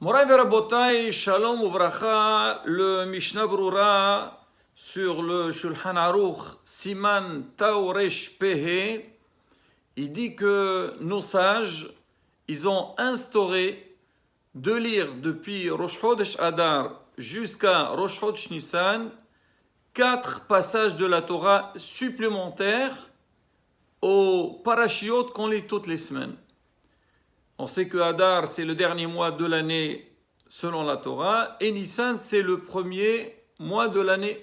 Moray Verabotai, Shalom Uvracha, le Mishnah Brura sur le Shulchan Aruch Siman Taoresh Pehe, il dit que nos sages, ils ont instauré de lire depuis Rosh Chodesh Adar jusqu'à Rosh Chodesh Nissan 4 passages de la Torah supplémentaires aux parashiot qu'on lit toutes les semaines. On sait que Adar, c'est le dernier mois de l'année selon la Torah, et Nissan, c'est le premier mois de l'année.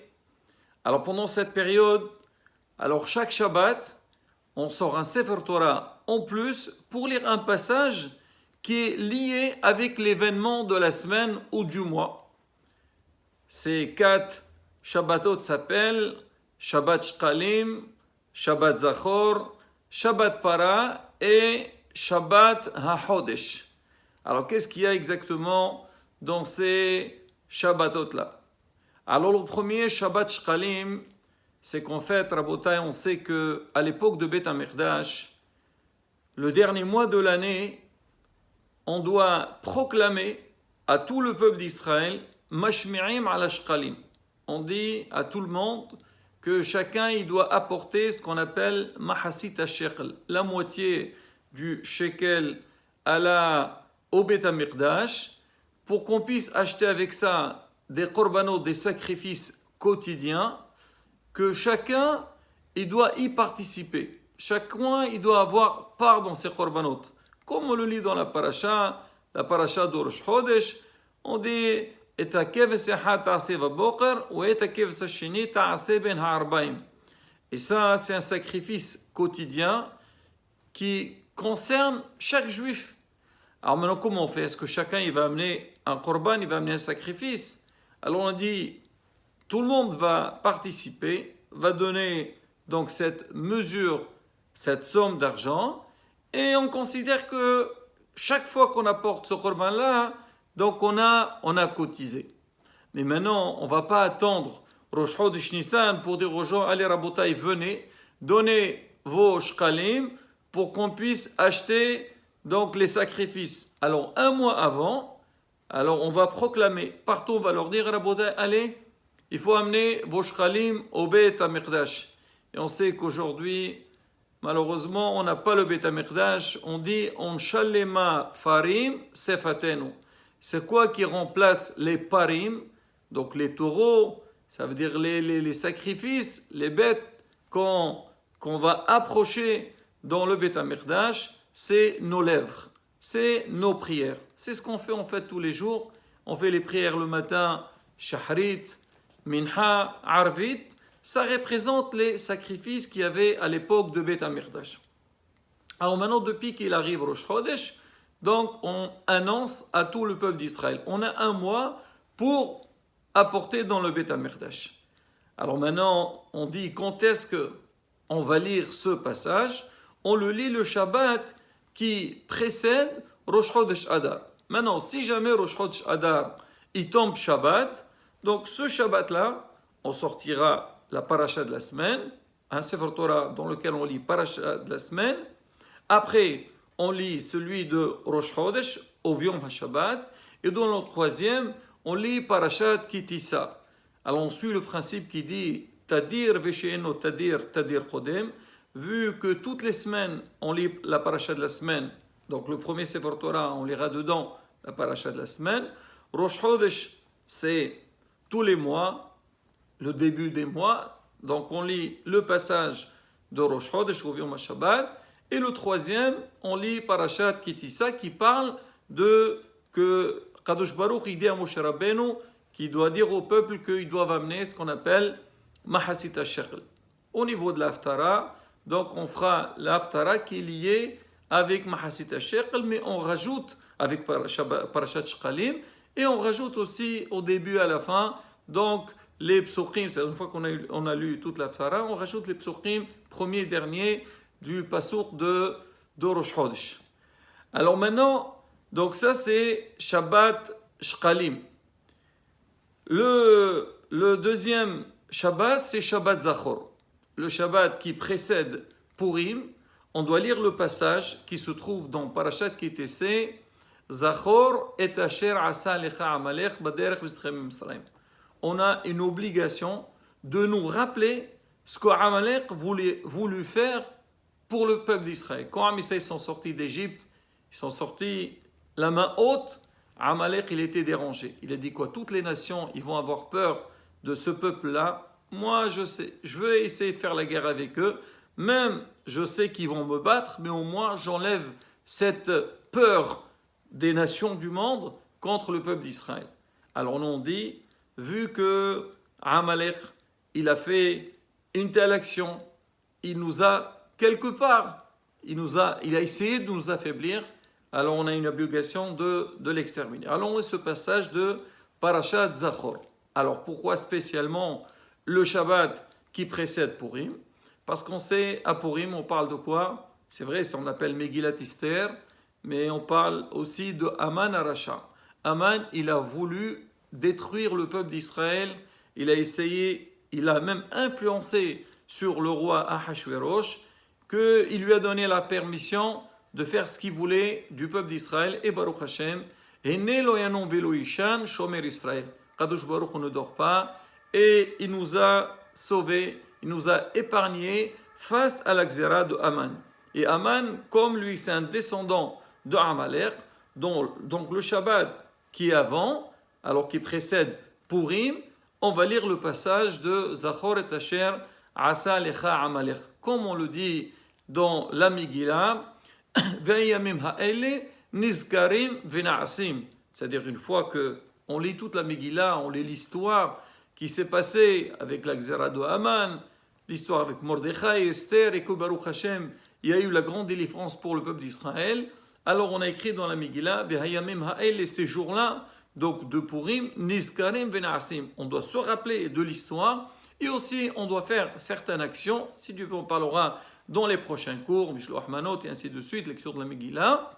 Alors pendant cette période, alors chaque Shabbat, on sort un Sefer Torah en plus pour lire un passage qui est lié avec l'événement de la semaine ou du mois. Ces 4 Shabbatot s'appellent Shabbat Shkalim, Shabbat Zachor, Shabbat Para et Shabbat HaChodesh. Alors, qu'est-ce qu'il y a exactement dans ces Shabbatot-là? Alors, le premier Shabbat Shkalim, c'est qu'en fait, Rabotai, on sait qu'à l'époque de Beth HaMikdash, le dernier mois de l'année, on doit proclamer à tout le peuple d'Israël Mashmi'im ala Shkalim. On dit à tout le monde que chacun il doit apporter ce qu'on appelle Mahasit HaShekel, la moitié du shekel au Beth HaMikdash, pour qu'on puisse acheter avec ça des korbanot, des sacrifices quotidiens, que chacun il doit y participer. Chacun il doit avoir part dans ces korbanot. Comme on le lit dans la paracha de Rosh Chodesh, on dit et ça, c'est un sacrifice quotidien qui concerne chaque juif. Alors maintenant, comment on fait? Est-ce que chacun il va amener un korban, il va amener un sacrifice? Alors on dit, tout le monde va participer, va donner donc cette mesure, cette somme d'argent, et on considère que chaque fois qu'on apporte ce korban-là, donc on a cotisé. Mais maintenant, on ne va pas attendre Rosh Chodesh Nissan pour dire aux gens, allez Rabotai, venez, donnez vos shkalim pour qu'on puisse acheter donc les sacrifices. Alors un mois avant, alors on va proclamer, partout on va leur dire Rabotai, allez, il faut amener vos shkalim au Beth HaMikdash. Et on sait qu'aujourd'hui, malheureusement, on n'a pas le Beth HaMikdash, on dit on shalema farim sefatenu. C'est quoi qui remplace les parim, donc les taureaux, ça veut dire les sacrifices, les bêtes qu'on va approcher dans le Beth HaMikdash, c'est nos lèvres, c'est nos prières. C'est ce qu'on fait en fait tous les jours. On fait les prières le matin, Shahrit, Minha, Arvit. Ça représente les sacrifices qu'il y avait à l'époque de Beth HaMikdash. Alors maintenant, depuis qu'il arrive Rosh Chodesh, donc on annonce à tout le peuple d'Israël. On a un mois pour apporter dans le Beth HaMikdash. Alors maintenant, on dit quand est-ce qu'on va lire ce passage? On le lit le Shabbat qui précède Rosh Chodesh Adar. Maintenant, si jamais Rosh Chodesh Adar il tombe Shabbat, donc ce Shabbat-là, on sortira la paracha de la semaine, un Sefer Torah dans lequel on lit paracha de la semaine. Après, on lit celui de Rosh Chodesh, au Yom HaShabbat, et dans le troisième, on lit Parashat Kitissa. Alors on suit le principe qui dit Tadir Vesheeno Tadir Tadir Kodem, vu que toutes les semaines, on lit la Parashat de la semaine, donc le premier Sefer Torah, on lira dedans la Parashat de la semaine. Rosh Chodesh, c'est tous les mois, le début des mois, donc on lit le passage de Rosh Chodesh au Yom HaShabbat. Et le troisième, on lit Parashat Kitissa qui parle de que Kadosh Baruch il dit à Moshe Rabbeinu qui doit dire au peuple qu'ils doivent amener ce qu'on appelle Mahasit HaShekel. Au niveau de l'Haftara, donc on fera l'Haftara qui est liée avec Mahasit HaShekel, mais on rajoute avec Parashat Shkalim, et on rajoute aussi au début à la fin, donc les psukim, c'est une fois qu'on a lu toute l'Haftara, on rajoute les psukim premier et dernier du pasuk de Rosh Chodesh. Alors maintenant, donc ça c'est Shabbat Shkalim. Le deuxième Shabbat, c'est Shabbat Zachor. Le Shabbat qui précède Purim, on doit lire le passage qui se trouve dans Parashat Kitessé Zachor et asher asa lecha Amalek baderech b'sitchem Mitzrayim. On a une obligation de nous rappeler ce qu'Amalek voulu faire pour le peuple d'Israël. Quand Israël sont sortis d'Égypte, ils sont sortis la main haute, Amalek il était dérangé. Il a dit quoi? Toutes les nations ils vont avoir peur de ce peuple-là. Moi je sais, je veux essayer de faire la guerre avec eux. Même je sais qu'ils vont me battre, mais au moins j'enlève cette peur des nations du monde contre le peuple d'Israël. Alors on dit, vu que Amalek il a fait une telle action, il nous a quelque part, il a essayé de nous affaiblir, alors on a une obligation de l'exterminer. Alors on a ce passage de Parashat Zachor. Alors pourquoi spécialement le Shabbat qui précède Purim? Parce qu'on sait, à Purim, on parle de quoi? C'est vrai, on appelle Megillat Esther, mais on parle aussi de Haman Arasha. Haman, il a voulu détruire le peuple d'Israël, il a essayé, il a même influencé sur le roi Ahashwerosh, qu'il lui a donné la permission de faire ce qu'il voulait du peuple d'Israël. Et Baruch Hashem, Shomer Israël. Kadosh Baruch ne dort pas et il nous a sauvés, il nous a épargnés face à la xéra de Haman. Et Haman, comme lui c'est un descendant de Amalek, donc le Shabbat qui est avant, alors qui précède Purim, on va lire le passage de Zachor et Asher Asa Lecha Amalek. Comme on le dit dans la Megillah, Ve'yamim ha'ele nizkarim v'na'asim. C'est-à-dire une fois que on lit toute la Megillah, on lit l'histoire qui s'est passée avec la Xéra de Haman, l'histoire avec Mordechai, Esther et que Baruch Hashem, il y a eu la grande délivrance pour le peuple d'Israël. Alors on a écrit dans la Megillah, Ve'yamim ha'ele, ces jours-là, donc de Purim, nizkarim v'na'asim. On doit se rappeler de l'histoire et aussi on doit faire certaines actions. Si Dieu veut, on parlera dans les prochains cours, Mishloach Manot et ainsi de suite, lecture de la Megillah.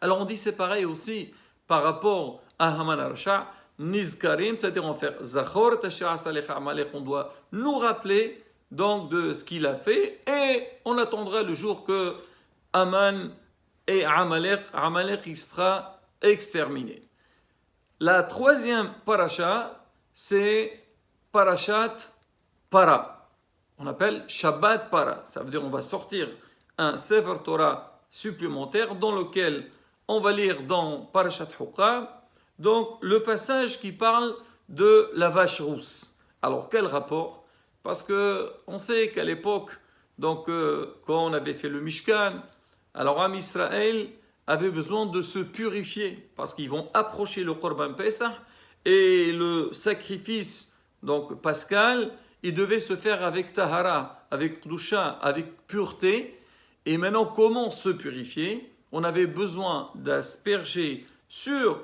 Alors on dit c'est pareil aussi par rapport à Haman Arasha, Nizkarim, c'est-à-dire on fait Zachor Tasher Asalecha Amalek, on doit nous rappeler donc de ce qu'il a fait et on attendra le jour que Haman et Amalek il sera exterminé. La troisième parasha, c'est Parashat Para. On appelle Shabbat Para. Ça veut dire on va sortir un Sefer Torah supplémentaire dans lequel on va lire dans Parashat Huqam, donc le passage qui parle de la vache rousse. Alors quel rapport? Parce que on sait qu'à l'époque, donc quand on avait fait le Mishkan, alors Am Israël avait besoin de se purifier parce qu'ils vont approcher le Korban Pesach et le sacrifice donc pascal, il devait se faire avec Tahara, avec Kdusha, avec pureté. Et maintenant, comment se purifier? On avait besoin d'asperger sur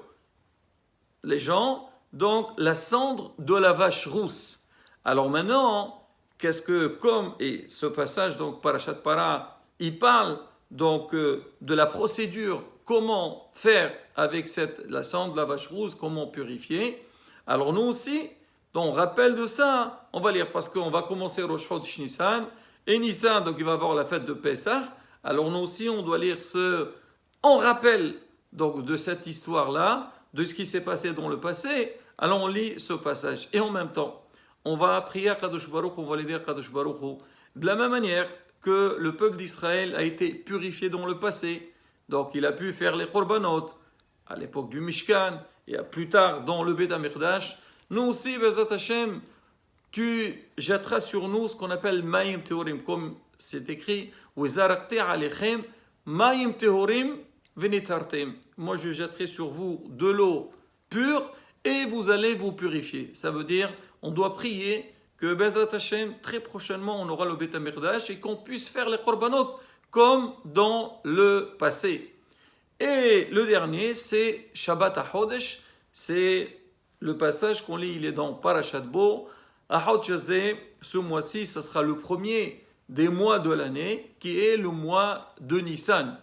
les gens donc la cendre de la vache rousse. Alors maintenant, qu'est-ce que, comme, et ce passage, donc Parashat Para, il parle donc de la procédure, comment faire avec la cendre de la vache rousse, comment purifier. Alors nous aussi, donc on rappelle de ça, on va lire parce qu'on va commencer Rosh Chodesh Nissan, et Nissan, donc il va avoir la fête de Pessah. Alors nous aussi, on doit lire on rappelle donc de cette histoire-là, de ce qui s'est passé dans le passé. Alors on lit ce passage. Et en même temps, on va prier à Kadosh Baruch Hu, on va lui dire Kadosh Baruch Hu, de la même manière que le peuple d'Israël a été purifié dans le passé. Donc il a pu faire les korbanot à l'époque du Mishkan et plus tard dans le Beth HaMikdash. Nous aussi, Bezat Hashem, tu jetteras sur nous ce qu'on appelle Mayim Tehorim, comme c'est écrit, Uzarakte alechem Mayim Tehorim venitartem. Moi, je jetterai sur vous de l'eau pure et vous allez vous purifier. Ça veut dire, on doit prier que Bezat Hashem, très prochainement, on aura le Beth HaMikdash et qu'on puisse faire les korbanot comme dans le passé. Et le dernier, c'est Shabbat HaChodesh, c'est le passage qu'on lit, il est dans Parashat Bo. Ahod Jazé, ce mois-ci, ce sera le premier des mois de l'année, qui est le mois de Nissan.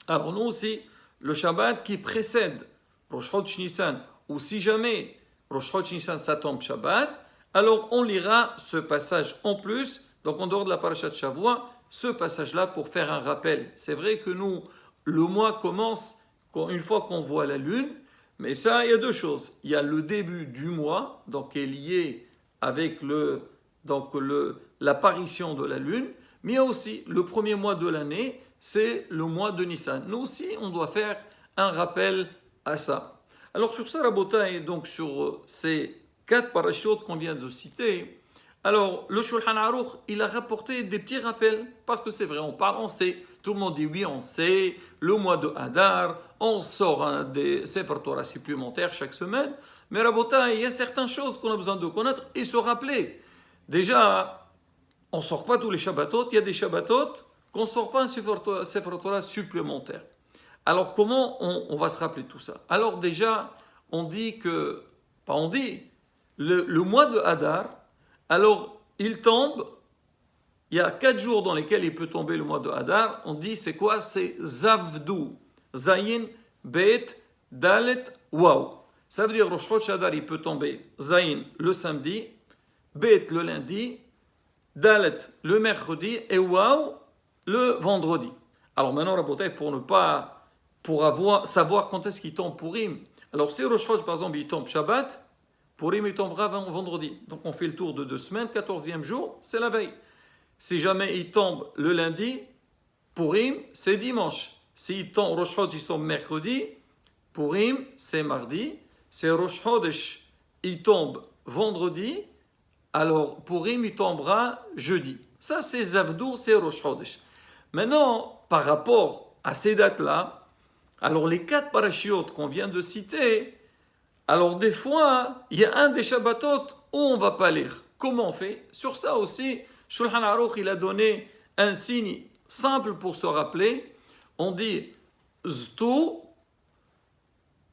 Alors nous aussi, le Shabbat qui précède Rosh Chodesh Nissan, ou si jamais Rosh Chodesh Nissan ça tombe Shabbat, alors on lira ce passage en plus, donc en dehors de la Parashat Shavua, ce passage-là pour faire un rappel. C'est vrai que nous, le mois commence une fois qu'on voit la lune. Mais ça, il y a deux choses. Il y a le début du mois, donc qui est lié avec l'apparition de la lune, mais il y a aussi le premier mois de l'année, c'est le mois de Nissan. Nous aussi, on doit faire un rappel à ça. Alors sur ça, Rabotai, donc sur ces 4 parachutes qu'on vient de citer, alors le Shulchan Aruch, il a rapporté des petits rappels, parce que c'est vrai, on parle, on sait, tout le monde dit oui, on sait, le mois de Hadar, on sort des Sefer Torah supplémentaires chaque semaine, mais Rabotai, il y a certaines choses qu'on a besoin de connaître et se rappeler. Déjà, on ne sort pas tous les Shabbatot, il y a des Shabbatot qu'on ne sort pas un Sefer Torah supplémentaire. Alors comment on va se rappeler tout ça? Alors déjà, on dit que, pas on dit, le mois de Hadar, alors il tombe, il y a 4 jours dans lesquels il peut tomber le mois de Hadar, on dit c'est quoi? C'est Zavdou, Zayin, Bet, Dalet, Waw. Ça veut dire Rosh Chodesh Hadar, il peut tomber Zayin le samedi, Bet le lundi, Dalet le mercredi et Waw le vendredi. Alors maintenant, Rabotai, pour savoir quand est-ce qu'il tombe Purim. Alors si Rosh Chodesh, par exemple, il tombe Shabbat, Purim, il tombera vendredi. Donc on fait le tour de 2 semaines, 14e jour, c'est la veille. Si jamais il tombe le lundi, Purim, c'est dimanche. S'il tombe Rosh Chodesh, il tombe mercredi, Purim, c'est mardi. Si Rosh Chodesh, il tombe vendredi, alors Purim, il tombera jeudi. Ça, c'est Zavdou, c'est Rosh Chodesh. Maintenant, par rapport à ces dates-là, alors les 4 parachiotes qu'on vient de citer, alors des fois, il y a un des Shabbatot où on ne va pas lire. Comment on fait? Sur ça aussi, Shulchan Aruch, il a donné un signe simple pour se rappeler. On dit Ztu,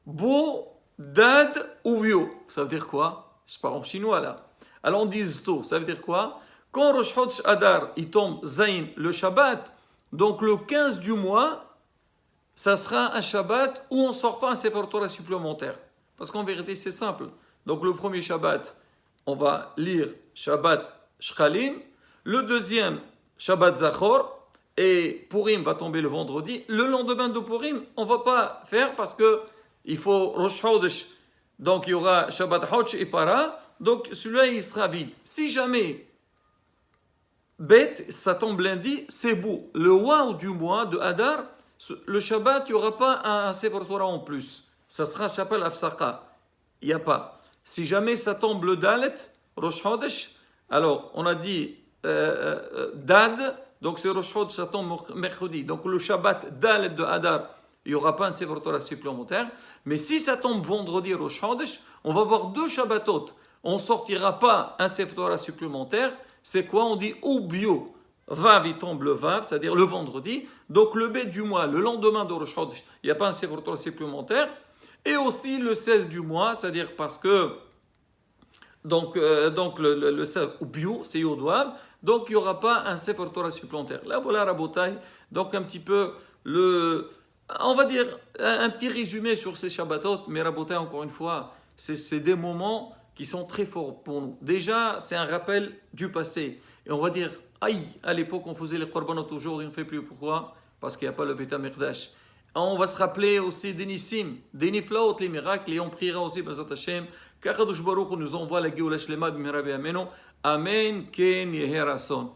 Bo, Dad, Uvio. Ça veut dire quoi? Je parle en chinois là. Alors on dit Ztu, ça veut dire quoi? Quand Rosh Chodesh Hadar, il tombe Zayin le Shabbat, donc le 15 du mois, ça sera un Shabbat où on ne sort pas un Sefer Torah supplémentaire. Parce qu'en vérité, c'est simple. Donc le premier Shabbat, on va lire Shabbat Shkalim. Le deuxième, Shabbat Zachor. Et Purim va tomber le vendredi. Le lendemain de Purim, on ne va pas faire parce qu'il faut Rosh Chodesh. Donc il y aura Shabbat Hodsh et Para. Donc celui-là, il sera vide. Si jamais Bet, ça tombe lundi, c'est beau. Le Waw du mois de Hadar, le Shabbat, il n'y aura pas un Sefer Torah en plus. Ça sera Shabbat Afsaka. Il n'y a pas. Si jamais ça tombe le Dalet, Rosh Chodesh, alors on a dit Dad, donc c'est Rosh Chodesh, ça tombe mercredi. Donc le Shabbat Dalet de Hadar, il n'y aura pas un Sefer Torah supplémentaire. Mais si ça tombe vendredi Rosh Chodesh, on va avoir 2 Shabbatot. On ne sortira pas un Sefer Torah supplémentaire. C'est quoi? On dit Ubio. Vav, il tombe le Vav, c'est-à-dire le vendredi. Donc le Bet du mois, le lendemain de Rosh Chodesh, il n'y a pas un Sefer Torah supplémentaire. Et aussi le 16 du mois, c'est-à-dire parce que le 16 Ubio, c'est Yodouab, donc il n'y aura pas un Sefer Torah supplémentaire. Là, voilà Rabotai, donc un petit peu on va dire un petit résumé sur ces Shabbatot, mais Rabotai, encore une fois, c'est des moments qui sont très forts pour nous. Déjà, c'est un rappel du passé. Et on va dire, aïe, à l'époque, on faisait les korbanot, aujourd'hui, on ne fait plus. Pourquoi? Parce qu'il n'y a pas le Beth Amikdash. On va se rappeler aussi des Nissim, des Niflaot, les miracles, et on priera aussi, Bezat Hashem, qu'Akadosh Baruch Hu nous envoie la Géoula Shlema, B'mirabi Ameno. Amen, Ken Yeher Rason.